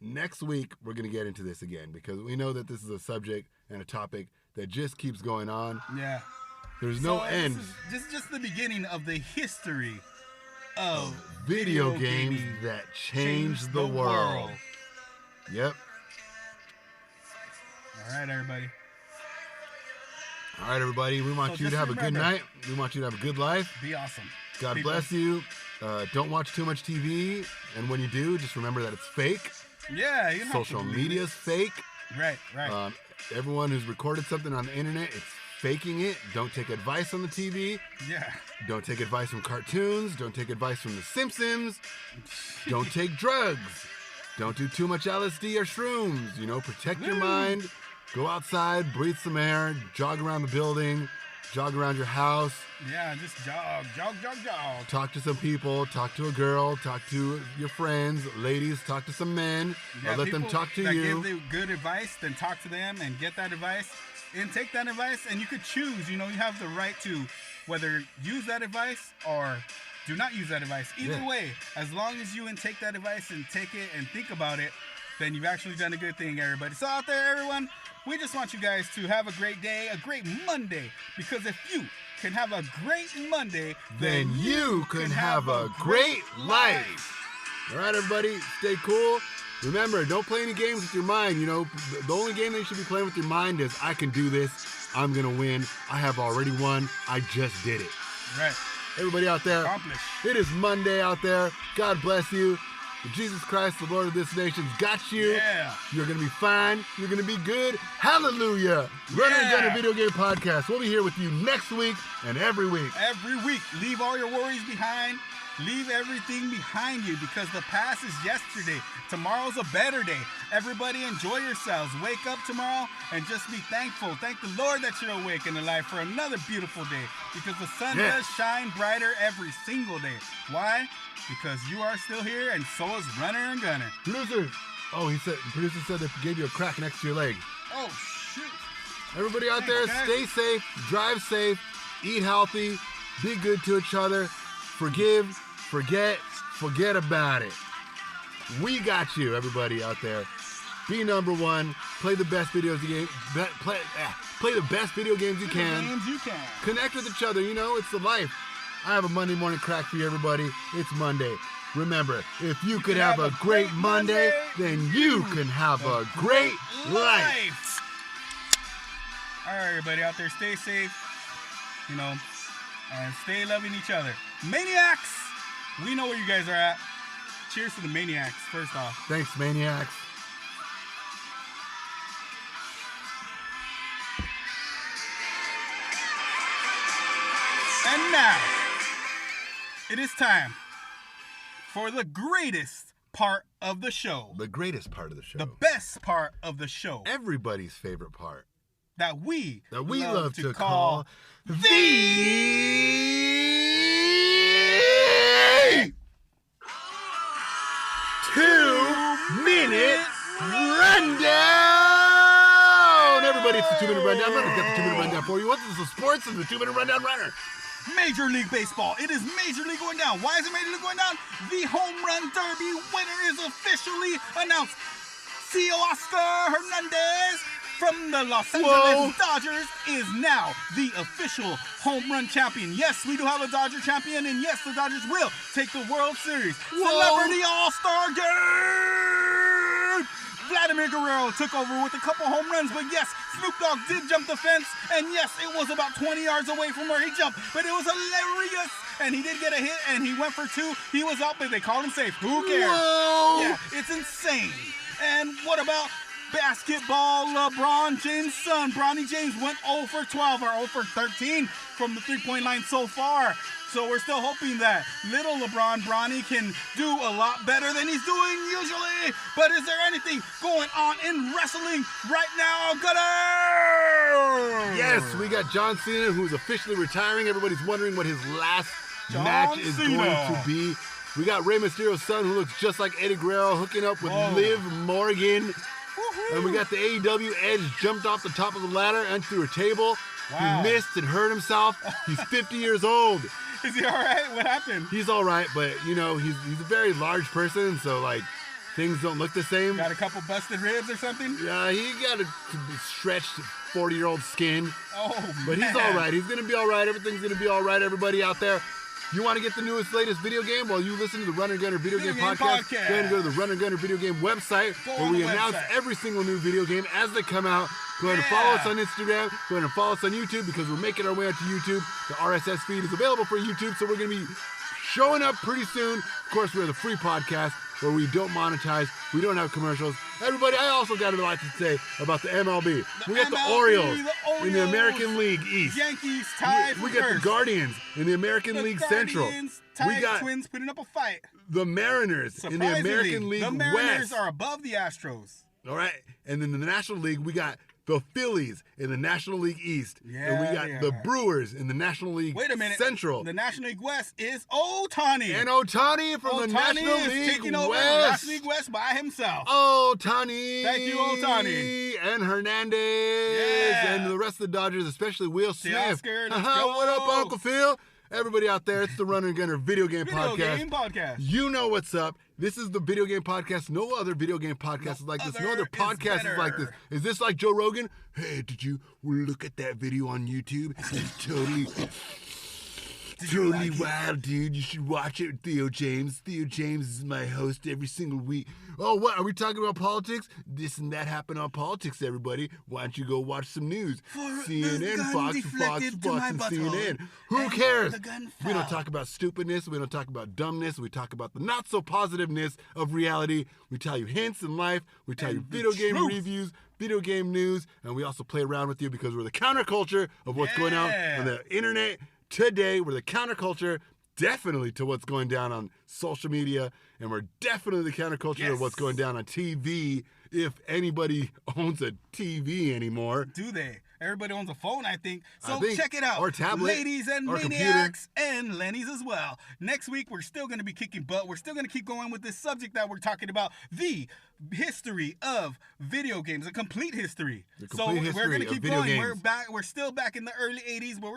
next week we're going to get into this again because we know that this is a subject and a topic that just keeps going on. Yeah. There's no end. This is just the beginning of the history of video games that changed the world. Yep. All right, everybody. All right, everybody. We want you to have a good night. We want you to have a good life. Be awesome. God bless you. Don't watch too much TV. And when you do, just remember that it's fake. Yeah. You don't Social have to media is fake. Right. Everyone who's recorded something on the internet, it's faking it. Don't take advice on the TV. Yeah. Don't take advice from cartoons. Don't take advice from The Simpsons. Don't take drugs. Don't do too much LSD or shrooms. Protect your mind. Go outside, breathe some air, jog around the building, jog around your house. Yeah, just jog. Talk to some people, talk to a girl, talk to your friends. Ladies, talk to some men. Or let them talk to you. Give good advice, then talk to them and get that advice. And take that advice, and you could choose. You have the right to whether use that advice or do not use that advice. Either way, as long as you take that advice and take it and think about it, then you've actually done a good thing, everybody. So out there, everyone, we just want you guys to have a great day, a great Monday. Because if you can have a great Monday, then you can have a great life. All right, everybody, stay cool. Remember, don't play any games with your mind. The only game that you should be playing with your mind is, I can do this. I'm going to win. I have already won. I just did it. Right. Everybody out there, it is Monday out there. God bless you. Jesus Christ, the Lord of this nation's got you. Yeah. You're going to be fine. You're going to be good. Hallelujah. Runner and Gunner Video Game Podcast. We'll be here with you next week and every week. Every week. Leave all your worries behind. Leave everything behind you because the past is yesterday. Tomorrow's a better day. Everybody enjoy yourselves. Wake up tomorrow and just be thankful. Thank the Lord that you're awake and alive for another beautiful day because the sun does shine brighter every single day. Why? Because you are still here and so is Runner and Gunner. Producer. The producer said they gave you a crack next to your leg. Oh, shoot. Everybody out there, stay safe, drive safe, eat healthy, be good to each other, forgive, forget about it. We got you, everybody out there. Be number one. Play the best play the best video games you can. Connect with each other. It's the life. I have a Monday morning crack for you, everybody. It's Monday. Remember, if you could have a great Monday, then you can have a great life. All right, everybody out there, stay safe, and stay loving each other. Maniacs, we know where you guys are at. Cheers to the Maniacs, first off. Thanks, Maniacs. And now, it is time for the greatest part of the show. The greatest part of the show. The best part of the show. Everybody's favorite part. That we love to call the 2-minute rundown. Everybody, it's the 2-minute rundown. Runner's got the 2-minute rundown for you. What's this? Sports is the 2-minute rundown. Runner. Major League Baseball. It is Major League going down. Why is it Major League going down? The Home Run Derby winner is officially announced. Oscar Hernandez from the Los Angeles Dodgers is now the official home run champion. Yes, we do have a Dodger champion, and yes, the Dodgers will take the World Series. Celebrity All-Star Game! Vladimir Guerrero took over with a couple home runs, but yes, Snoop Dogg did jump the fence, and yes, it was about 20 yards away from where he jumped, but it was hilarious, and he did get a hit, and he went for 2. He was out, but they called him safe. Who cares? Whoa. Yeah, it's insane. And what about basketball? LeBron James' son, Bronny James, went 0 for 12 or 0 for 13 from the three-point line so far. So we're still hoping that little Bronny can do a lot better than he's doing usually. But is there anything going on in wrestling right now, Gunnar? Yes, we got John Cena, who's officially retiring. Everybody's wondering what his last match is going to be. We got Rey Mysterio's son, who looks just like Eddie Guerrero, hooking up with Liv Morgan. Woo-hoo. And we got the AEW Edge jumped off the top of the ladder and through a table. Wow. He missed and hurt himself. He's 50 years old. Is he all right? What happened? He's all right, but he's a very large person, so like things don't look the same. Got a couple busted ribs or something? Yeah, he got a stretched 40-year-old skin. Oh, but man. he's all right. He's gonna be all right. Everything's gonna be all right. Everybody out there. You want to get the newest, latest video game? Well, you listen to the Run and Gunner Video Game Podcast. Go ahead and go to the Run and Gunner Video Game website where we announce every single new video game as they come out. Go ahead and follow us on Instagram. Go ahead and follow us on YouTube because we're making our way onto YouTube. The RSS feed is available for YouTube, so we're going to be showing up pretty soon. Of course, we're the free podcast where we don't monetize. We don't have commercials. Everybody, I also got a lot to say about the MLB. We got the Orioles in the American League East. Yankees tied We got the Guardians in the American League Central. We got Twins putting up a fight. The Mariners in the American League West. The Mariners are above the Astros. All right. And then in the National League, we got the Phillies in the National League East. Yeah, and we got the Brewers in the National League Central. The National League West is Ohtani. And Ohtani from the National League taking over West. the National League West by himself. Ohtani. Thank you, Ohtani. And Hernandez. Yeah. And the rest of the Dodgers, especially Will Smith. Oscar, let's go. What up, Uncle Phil? Everybody out there, it's the Run and Gunner Video Game Podcast. Video Game Podcast. You know what's up. This is the Video Game Podcast. No other video game podcast is like this. No other podcast is like this. Is this like Joe Rogan? Hey, did you look at that video on YouTube? It's totally wild, dude. You should watch it with Theo James. Theo James is my host every single week. Oh, what? Are we talking about politics? This and that happened on politics, everybody. Why don't you go watch some news? CNN, Fox, and CNN. Who cares? We don't talk about stupidness. We don't talk about dumbness. We talk about the not-so-positiveness of reality. We tell you hints in life. We tell you video game reviews, video game news, and we also play around with you because we're the counterculture of what's going on the internet today. We're the counterculture definitely to what's going down on social media, and we're definitely the counterculture of what's going down on TV, if anybody owns a TV anymore. Do they? Everybody owns a phone, I think. So check it out. Or tablet. Ladies and maniacs and Lennies as well. Next week, we're still going to be kicking butt. We're still going to keep going with this subject that we're talking about, the history of video games, a complete history. We're going to keep going. Games. We're still back in the early 80s, but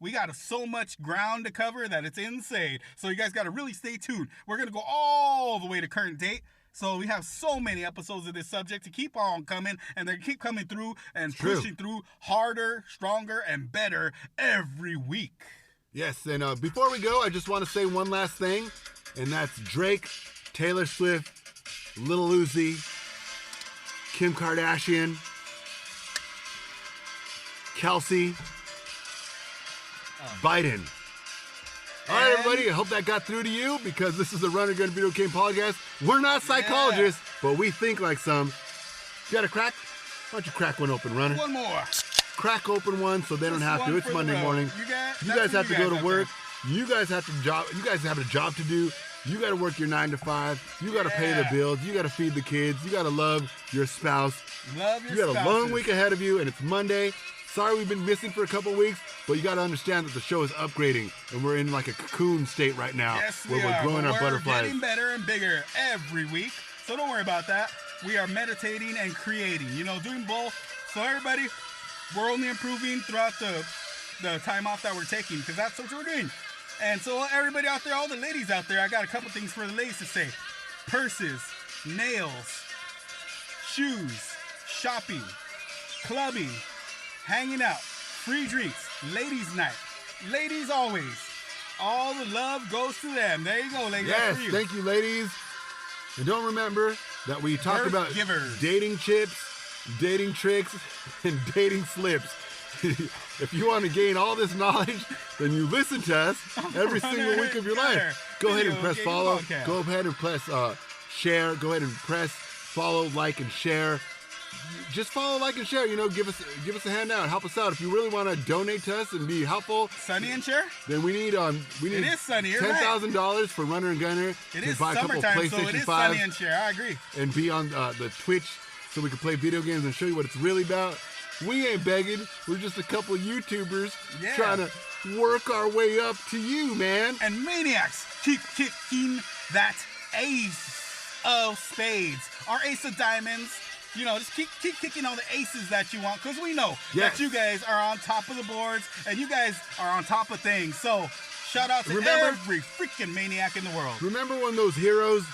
we got so much ground to cover that it's insane. So you guys got to really stay tuned. We're going to go all the way to current date. So we have so many episodes of this subject to keep on coming, and they keep coming through and pushing through harder, stronger, and better every week. Yes, and before we go, I just want to say one last thing, and that's Drake, Taylor Swift, Lil Uzi, Kim Kardashian, Kelsey, Biden. All right, everybody, I hope that got through to you because this is the Run and Gun Video Game Podcast. We're not psychologists, but we think like some. You got a crack? Why don't you crack one open, Runner? One more. Crack open one so they don't have to. It's Monday morning. You guys have to go to work. You guys have a job to do. You got to work your 9 to 5. You got to pay the bills. You got to feed the kids. You got to love your spouse. You got a long week ahead of you, and it's Monday. Sorry we've been missing for a couple weeks, but you got to understand that the show is upgrading, and we're in like a cocoon state right now where we're growing our butterflies. We're getting better and bigger every week, so don't worry about that. We are meditating and creating, doing both. So everybody, we're only improving throughout the time off that we're taking because that's what we're doing. And so everybody out there, all the ladies out there, I got a couple things for the ladies to say. Purses, nails, shoes, shopping, clubbing, hanging out, free drinks, ladies' night, ladies always. All the love goes to them. There you go, ladies. Yes, thank you, ladies. And don't remember that we talk about dating chips, dating tricks, and dating slips. If you want to gain all this knowledge, then you listen to us every single week of your life. Go ahead and press follow. Go ahead and press share. Go ahead and press follow, like, and share. Just follow, like, and share. Give us a handout. Help us out. If you really want to donate to us and be helpful, Sunny and share. Then we need it is sunny. $10,000 for Runner and Gunner. It is buy a couple summertime, PlayStation so it is 5 sunny and share. I agree. And be on the Twitch so we can play video games and show you what it's really about. We ain't begging. We're just a couple YouTubers trying to work our way up to you, man. And maniacs keep kicking that ace of spades. Our ace of diamonds just keep kicking all the aces that you want, because we know Yes. that you guys are on top of the boards and you guys are on top of things. So shout out to every freaking maniac in the world. Remember when those heroes,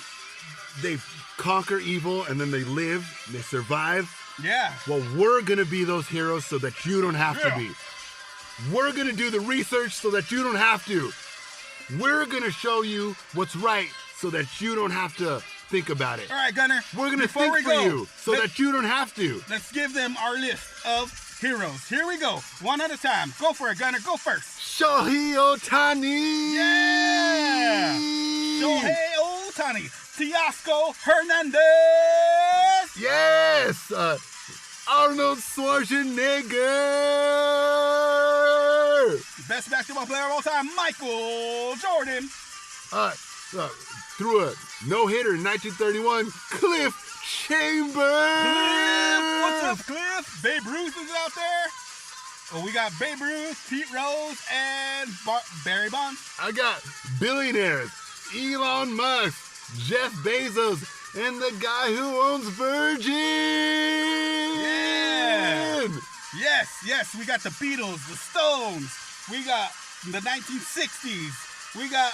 they conquer evil and then they live, and they survive? Yeah. Well, we're going to be those heroes so that you don't have to Yeah. be. We're going to do the research so that you don't have to. We're going to show you what's right so that you don't have to think about it. All right, Gunner. We're going to before think we for go, you so that you don't have to. Let's give them our list of heroes. Here we go. One at a time. Go for it, Gunner. Go first. Shohei Ohtani! Yeah! Shohei Ohtani. Teoscar Hernandez. Yes! Arnold Schwarzenegger! Best basketball player of all time, Michael Jordan. Threw a no-hitter in 1931, Cliff Chambers! Cliff, what's up, Cliff? Babe Ruth is out there. Oh, we got Babe Ruth, Pete Rose, and Barry Bonds. I got billionaires, Elon Musk, Jeff Bezos, and the guy who owns Virgin! Yeah! Yes, we got the Beatles, the Stones, we got the 1960s, we got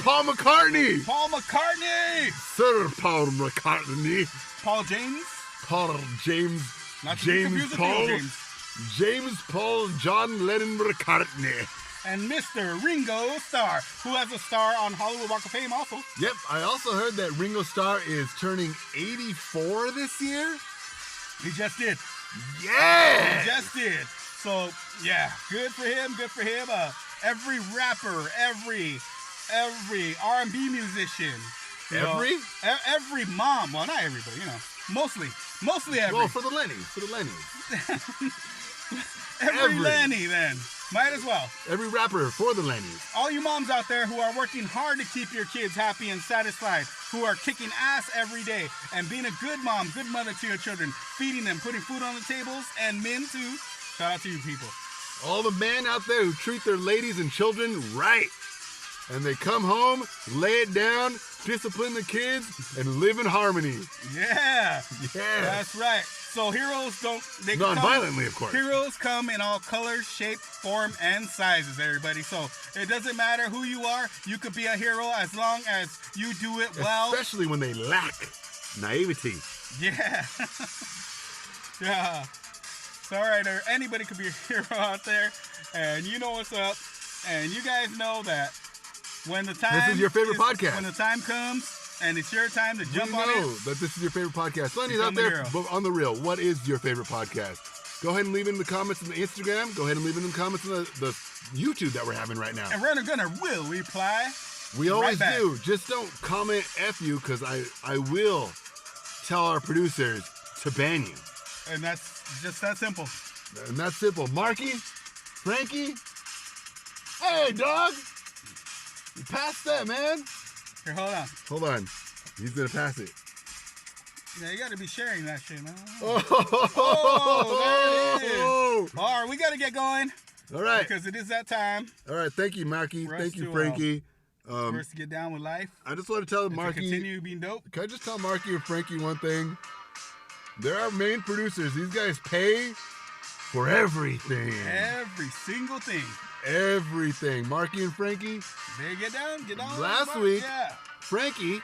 Paul McCartney! Paul McCartney! Sir Paul McCartney. Paul James? Paul James. Not to be confused with Paul James. James Paul John Lennon McCartney. And Mr. Ringo Starr, who has a star on Hollywood Walk of Fame also. Yep, I also heard that Ringo Starr is turning 84 this year. He just did. Yeah! He just did. So, yeah, good for him, good for him. Every rapper, every R&B musician. Every mom. Well, not everybody, Mostly every. Well, for the Lennies. every Lenny, then. Might as well. Every rapper for the Lennies. All you moms out there who are working hard to keep your kids happy and satisfied, who are kicking ass every day and being a good mom, good mother to your children, feeding them, putting food on the tables, and men too. Shout out to you people. All the men out there who treat their ladies and children right. And they come home, lay it down, discipline the kids, and live in harmony. Yeah. Yeah. That's right. So heroes non-violently, of course. Heroes come in all colors, shape, form, and sizes, everybody. So it doesn't matter who you are. You could be a hero as long as you do it well. Especially when they lack naivety. Yeah. Yeah. So, all right, anybody could be a hero out there. And you know what's up. And you guys know that when the time... This is your favorite podcast. When the time comes... And it's your time to jump on it. We know that this is your favorite podcast. Lenny's out there, but on the real, what is your favorite podcast? Go ahead and leave it in the comments on the Instagram. Go ahead and leave it in the comments on the YouTube that we're having right now. And Runner Gunner will reply. We always do. Just don't comment F you, because I will tell our producers to ban you. And that's just that simple. And that's simple. Marky, Frankie, hey, dog. You passed that, man. Here, hold on. Hold on. He's going to pass it. Yeah, you got to be sharing that shit, man. Oh, there it is. All right, we got to get going. All right. Because it is that time. All right. Thank you, Marky. Thank you, Frankie. For us to get down with life. I just want to tell Marky. Continue being dope. Can I just tell Marky and Frankie one thing? They're our main producers. These guys pay for everything. Every single thing. Everything. Marky and Frankie. They get down. Last week, Frankie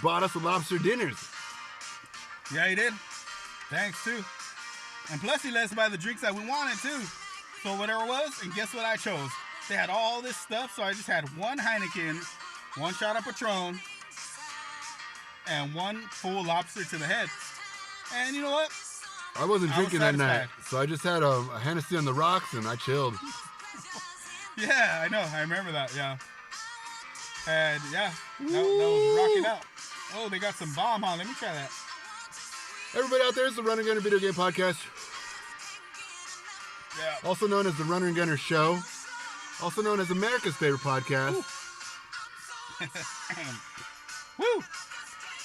bought us lobster dinners. Yeah, he did. Thanks, too. And plus, he let us buy the drinks that we wanted, too. So whatever it was, and guess what I chose? They had all this stuff, so I just had one Heineken, one shot of Patron, and one full lobster to the head. And you know what? I wasn't drinking that night, so I just had a Hennessy on the rocks, and I chilled. Yeah, I know. I remember that, yeah. And, yeah, that was rocking out. Oh, they got some bomb on. Let me try that. Everybody out there, it's the Runner and Gunner Video Game Podcast. Yeah. Also known as the Runner and Gunner Show. Also known as America's favorite podcast. Woo!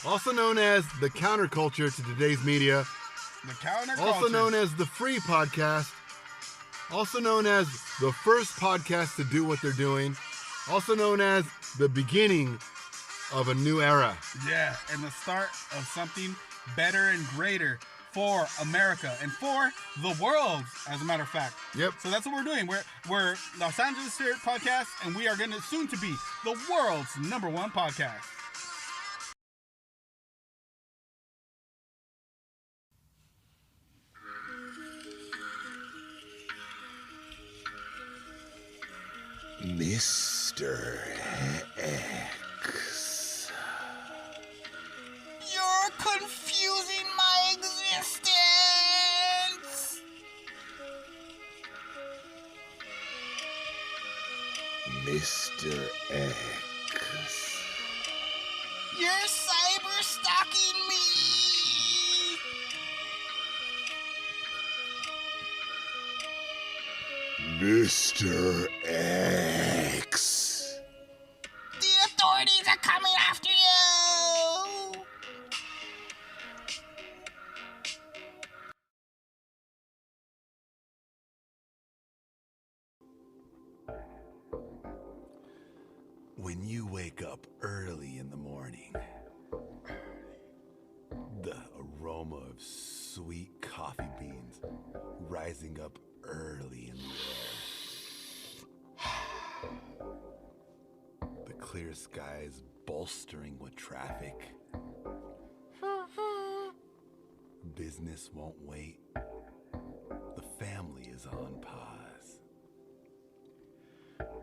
Also known as the counterculture to today's media. The counterculture. Also known as the free podcast. Also known as the first podcast to do what they're doing. Also known as the beginning of a new era. Yeah, and the start of something better and greater for America and for the world, as a matter of fact. Yep. So that's what we're doing. We're Los Angeles Spirit Podcast, and we are going to soon to be the world's #1 podcast. Mr. X. You're confusing my existence. Mr. X. You're cyber stalking me. Mr. X. The authorities are coming after you. When you wake up early in the morning, the aroma of sweet coffee beans rising up early in the air. The clear skies bolstering with traffic. Business won't wait. The family is on pause.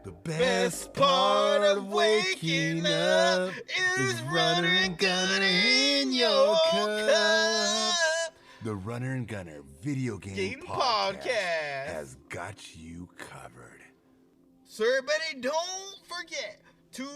The best part of waking up is Runner and Gunner in your cup. The Runner and Gunner Video Game Podcast has got you covered. So everybody, don't forget to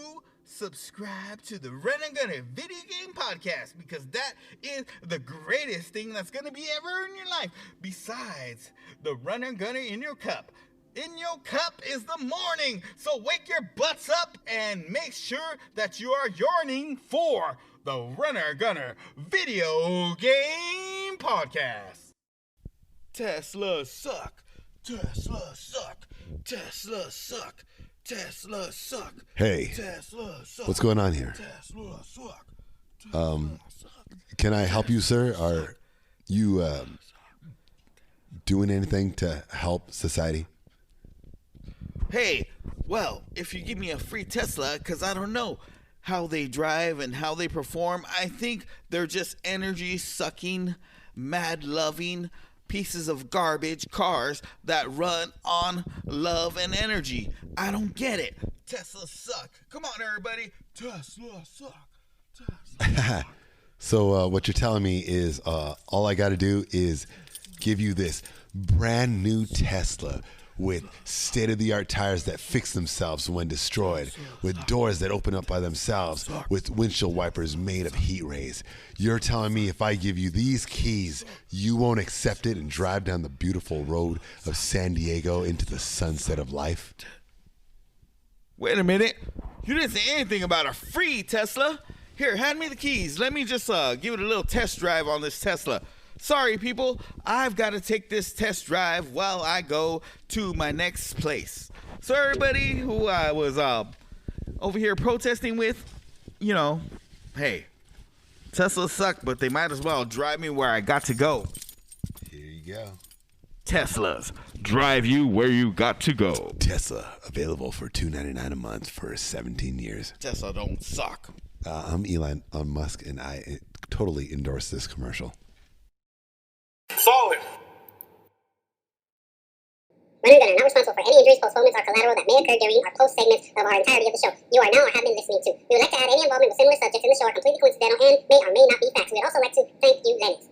subscribe to the Run and Gunner Video Game Podcast, because that is the greatest thing that's going to be ever in your life, besides the Run and Gunner in your cup. In your cup is the morning, so wake your butts up and make sure that you are yearning for the Runner Gunner Video Game Podcast. Tesla suck. Tesla suck. Tesla suck. Tesla suck. Hey, Tesla suck. what's going on here? Tesla suck. Tesla suck. Can I help you, sir? Are you doing anything to help society? Hey, well, if you give me a free Tesla, because I don't know how they drive and how they perform, I think they're just energy-sucking, mad-loving pieces of garbage cars that run on love and energy. I don't get it. Tesla suck. Come on, everybody. Tesla suck. Tesla. So what you're telling me is all I got to do is give you this brand new Tesla with state-of-the-art tires that fix themselves when destroyed, with doors that open up by themselves, with windshield wipers made of heat rays. You're telling me if I give you these keys, you won't accept it and drive down the beautiful road of San Diego into the sunset of life? Wait a minute. You didn't say anything about a free Tesla. Here, hand me the keys. Let me just give it a little test drive on this Tesla. Sorry, people. I've got to take this test drive while I go to my next place. So everybody who I was over here protesting with, you know, hey, Teslas suck, but they might as well drive me where I got to go. Here you go. Teslas drive you where you got to go. Tesla, available for $299 a month for 17 years. Tesla don't suck. I'm Elon Musk, and I totally endorse this commercial. Solid. Run and Gunner, not responsible for any injuries, postponements, or collateral that may occur during or post segments of our entirety of the show. You are now or have been listening to. We would like to add any involvement with similar subjects in the show are completely coincidental and may or may not be facts. We would also like to thank you, Lennox.